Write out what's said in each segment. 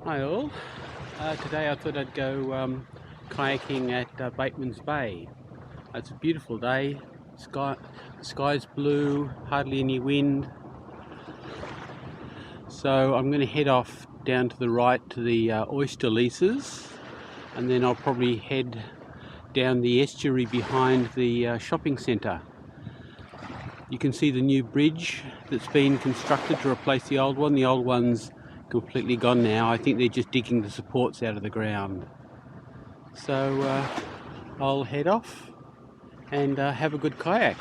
Hi all. Today I thought I'd go kayaking at Batemans Bay. It's a beautiful day. Sky's blue, hardly any wind. So I'm going to head off down to the right to the Oyster leases, and then I'll probably head down the estuary behind the shopping centre. You can see the new bridge that's been constructed to replace the old one. The old one's completely gone now. I think they're just digging the supports out of the ground. So I'll head off and have a good kayak.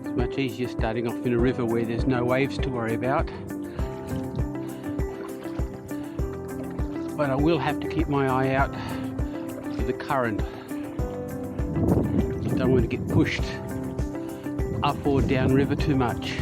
It's much easier starting off in a river where there's no waves to worry about. But I will have to keep my eye out for the current. I don't want to get pushed up or down river too much.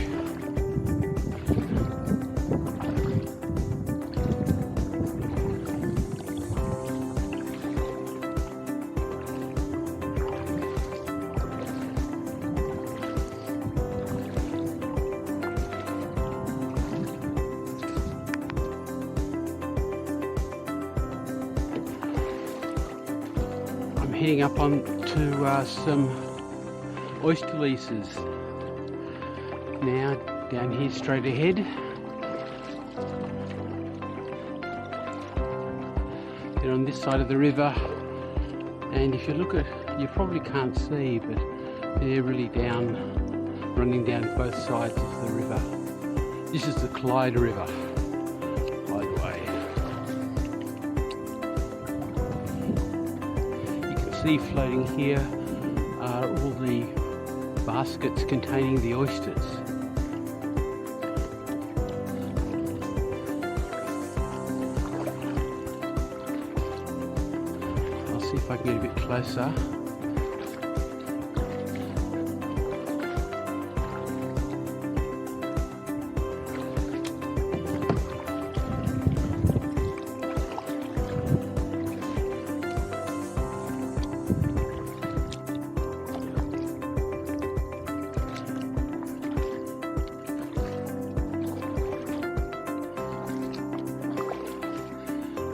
Heading up onto some oyster leases now, down here straight ahead. They're on this side of the river, and if you look at, you probably can't see, but they're really down, running down both sides of the river. This is the Clyde River, by the way. See floating here are all the baskets containing the oysters. I'll see if I can get a bit closer.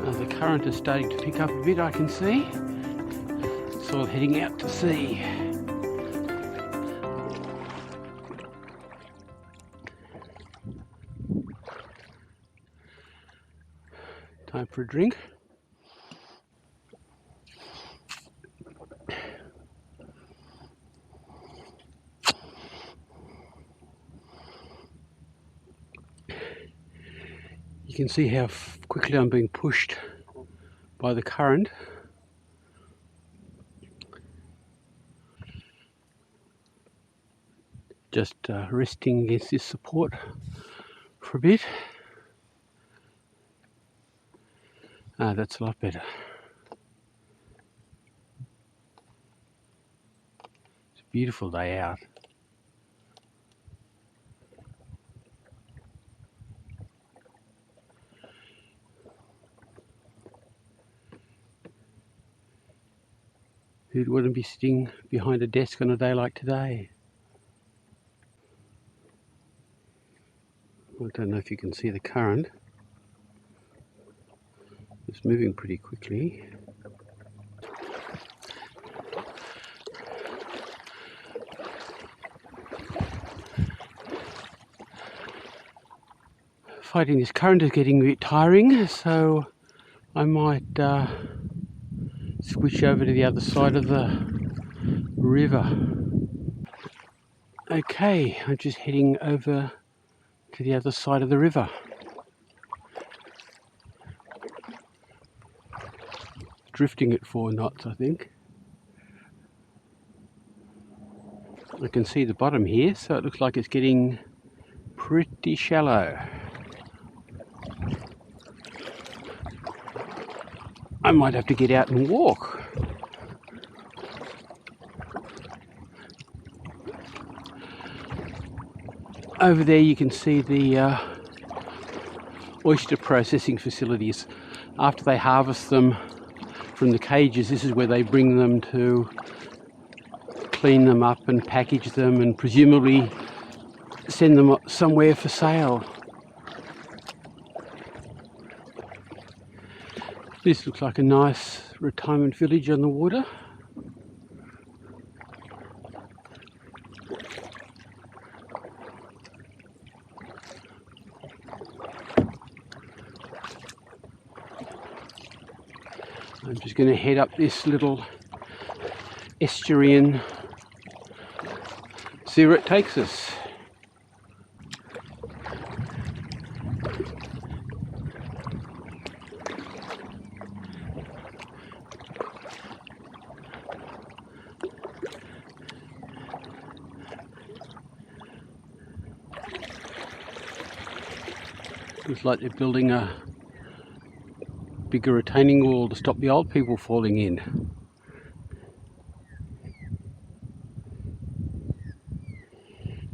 The current is starting to pick up a bit, I can see. It's all heading out to sea. Time for a drink. You can see how quickly I'm being pushed by the current. Just resting against this support for a bit. That's a lot better. It's a beautiful day out. Who wouldn't be sitting behind a desk on a day like today? I don't know if you can see the current. It's moving pretty quickly. Fighting this current is getting a bit tiring, so I might switch over to the other side of the river. Okay, I'm just heading over to the other side of the river. Drifting at 4 knots, I think. I can see the bottom here, so it looks like it's getting pretty shallow. I might have to get out and walk. Over there you can see the oyster processing facilities. After they harvest them from the cages, this is where they bring them to clean them up and package them and presumably send them somewhere for sale. This looks like a nice retirement village on the water. I'm just going to head up this little estuarine, see where it takes us. Looks like they're building a bigger retaining wall to stop the old people falling in.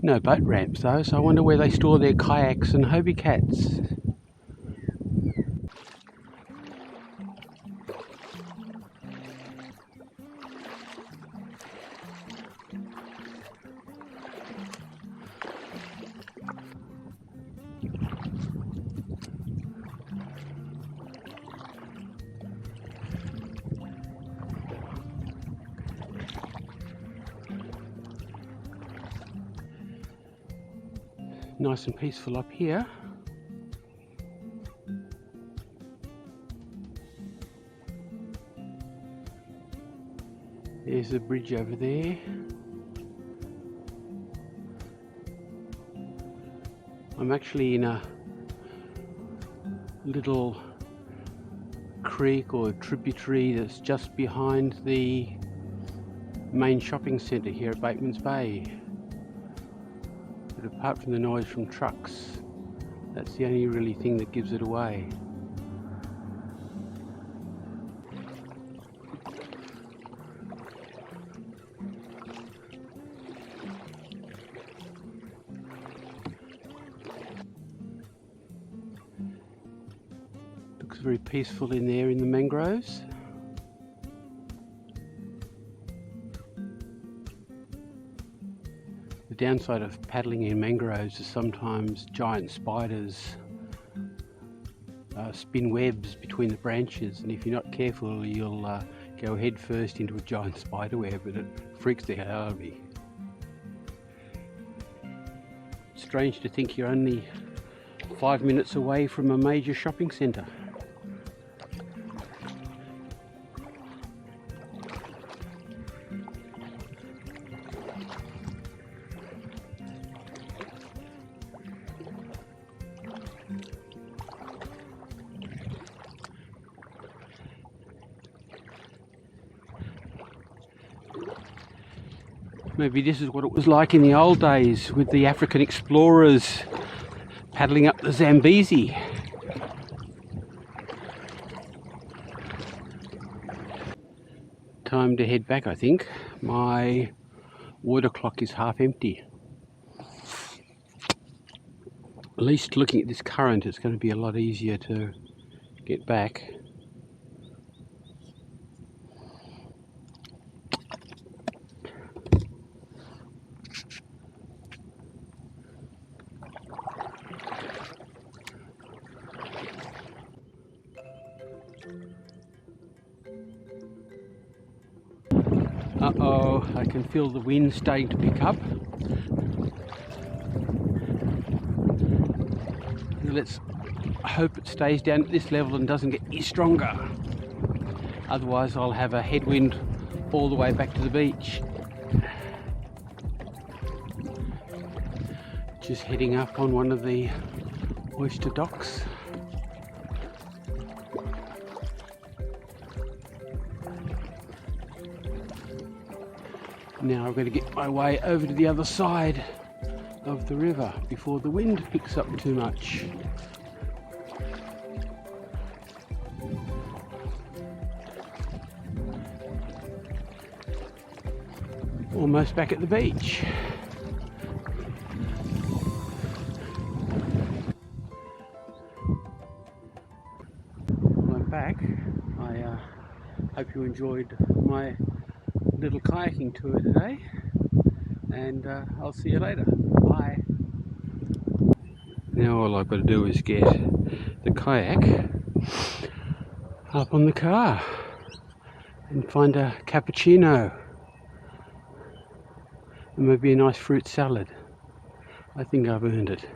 No boat ramps though, so I wonder where they store their kayaks and Hobie cats. Nice and peaceful up here. There's a bridge over there. I'm actually in a little creek or tributary that's just behind the main shopping centre here at Batemans Bay. But apart from the noise from trucks, that's the only really thing that gives it away. Looks very peaceful in there in the mangroves. The downside of paddling in mangroves is sometimes giant spiders spin webs between the branches, and if you're not careful you'll go head first into a giant spider web, and it freaks the hell out of me. Strange to think you're only 5 minutes away from a major shopping centre. Maybe this is what it was like in the old days with the African explorers paddling up the Zambezi. Time to head back, I think. My water clock is half empty. At least looking at this current, it's going to be a lot easier to get back. Uh-oh, I can feel the wind starting to pick up. Let's hope it stays down at this level and doesn't get any stronger. Otherwise I'll have a headwind all the way back to the beach. Just heading up on one of the Oyster docks. Now I've got to get my way over to the other side of the river before the wind picks up too much. Almost back at the beach. back. I hope you enjoyed my little kayaking tour today, and I'll see you later. Bye. Now all I've got to do is get the kayak up on the car and find a cappuccino and maybe a nice fruit salad. I think I've earned it.